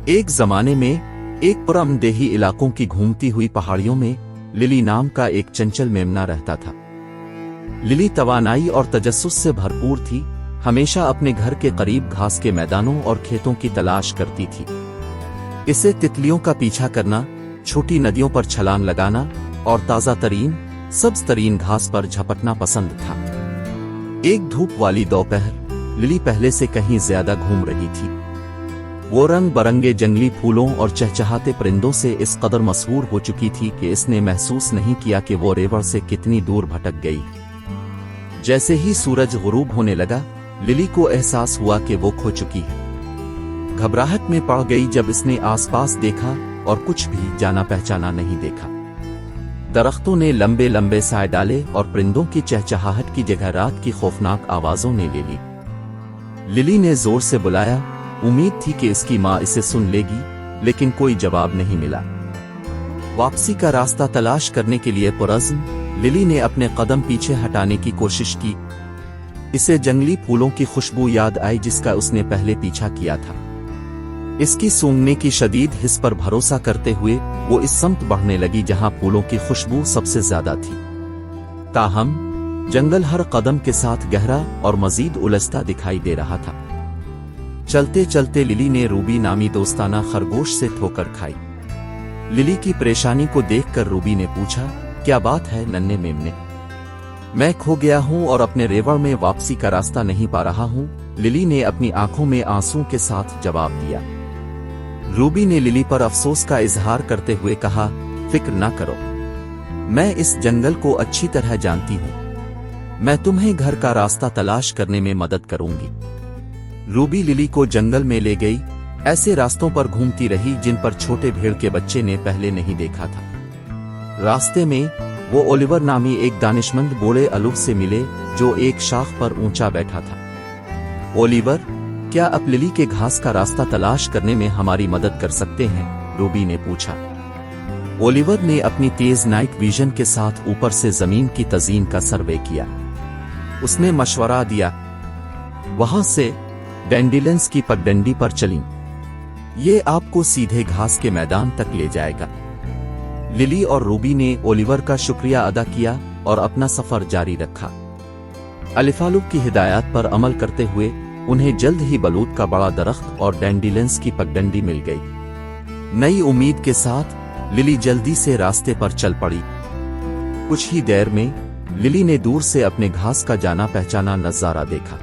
एक जमाने में एक पुरअमदेही इलाकों की घूमती हुई पहाड़ियों में लिली नाम का एक चंचल मेमना रहता था। लिली तवानाई और तजस्सुस से भरपूर थी, हमेशा अपने घर के करीब घास के मैदानों और खेतों की तलाश करती थी। इसे तितलियों का पीछा करना, छोटी नदियों पर छलांग लगाना और ताज़ा तरीन सब्ज तरीन घास पर झपटना पसंद था। एक धूप वाली दोपहर लिली पहले से कहीं ज्यादा घूम रही थी। वो रंग बरंगे जंगली फूलों और चहचहाते परिंदों से इस कदर मशहूर हो चुकी थी कि इसने महसूस नहीं किया कि वो रेवड़ से कितनी दूर भटक गई। जैसे ही सूरज गुरूब होने लगा, लिली को एहसास हुआ कि वो खो चुकी है। घबराहट में पड़ गई जब इसने आसपास देखा और कुछ भी जाना पहचाना नहीं देखा। दरख्तों ने लंबे लंबे साए डाले और परिंदों की चहचहाहट की जगह रात की खौफनाक आवाजों ने ले ली। लिली ने जोर से बुलाया, उम्मीद थी कि इसकी माँ इसे सुन लेगी, लेकिन कोई जवाब नहीं मिला। वापसी का रास्ता तलाश करने के लिए पुरज़्म लिली ने अपने कदम पीछे हटाने की कोशिश की। इसे जंगली फूलों की खुशबू याद आई जिसका उसने पहले पीछा किया था। इसकी सूंघने की शदीद हिस पर भरोसा करते हुए वो इस समत बढ़ने लगी जहां फूलों की खुशबू सबसे ज्यादा थी। ताहम जंगल हर कदम के साथ गहरा और मजीद उलझता दिखाई दे रहा था। चलते चलते लिली ने रूबी नामी दोस्ताना खरगोश से ठोकर खाई। लिली की परेशानी को देखकर रूबी ने पूछा, क्या बात है नन्हे मेमने? मैं खो गया हूं और अपने रेवड़ में वापसी का रास्ता नहीं पा रहा हूं, लिली ने अपनी आंखों में आंसू के साथ जवाब दिया। रूबी ने लिली पर अफसोस का इजहार करते हुए कहा, फिक्र ना करो, मैं इस जंगल को अच्छी तरह जानती हूं। मैं तुम्हें घर का रास्ता तलाश करने में मदद करूंगी। रूबी लिली को जंगल में ले गई, ऐसे रास्तों पर घूमती रही जिन पर छोटे भेड़ के बच्चे ने पहले नहीं देखा था। रास्ते में वो ओलिवर नामी एक दानिशमंद बूढ़े अलूफ से मिले जो एक शाख पर ऊंचा बैठा था। ओलिवर, क्या आप लिली के घास का रास्ता तलाश करने में हमारी मदद कर सकते हैं? रूबी ने पूछा। ओलिवर ने अपनी तेज नाइट विजन के साथ ऊपर से जमीन की तज़ीन का सर्वे किया। उसने मशवरा दिया, वहां से डैंडिलियंस की पगडंडी पर चलीं। ये आपको सीधे घास के मैदान तक ले जाएगा। लिली और रूबी ने ओलिवर का शुक्रिया अदा किया और अपना सफर जारी रखा। अलिफालुक की हिदायत पर अमल करते हुए उन्हें जल्द ही बलूत का बड़ा दरख्त और डैंडिलियंस की पगडंडी मिल गई। नई उम्मीद के साथ लिली जल्दी से रास्ते पर चल पड़ी। कुछ ही देर में लिली ने दूर से अपने घास का जाना पहचाना नजारा देखा।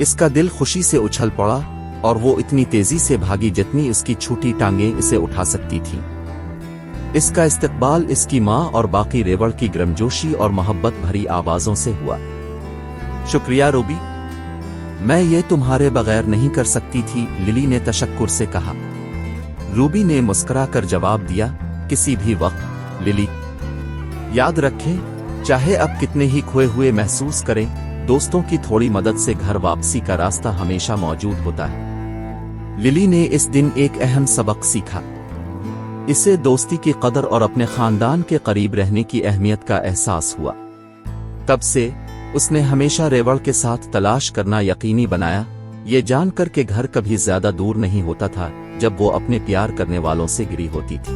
इसका दिल खुशी से उछल पड़ा और वो इतनी तेजी से भागी जितनी इसकी छोटी टांगें इसे उठा सकती थीं। इसका इस्तकबाल इसकी माँ और बाकी रेवड़ की गर्मजोशी और मोहब्बत भरी आवाजों से हुआ। शुक्रिया रूबी, मैं ये तुम्हारे बगैर नहीं कर सकती थी, लिली ने तशक्कुर से कहा। रूबी ने मुस्कुराकर जवाब दिया, किसी भी वक्त लिली। याद रखें, चाहे अब कितने ही खोए हुए महसूस करें, दोस्तों की थोड़ी मदद से घर वापसी का रास्ता हमेशा मौजूद होता है। लिली ने इस दिन एक अहम सबक सीखा। इसे दोस्ती की कदर और अपने खानदान के करीब रहने की अहमियत का एहसास हुआ। तब से उसने हमेशा रेवड़ के साथ तलाश करना यकीनी बनाया, ये जानकर के घर कभी ज्यादा दूर नहीं होता था जब वो अपने प्यार करने वालों से घिरी होती थी।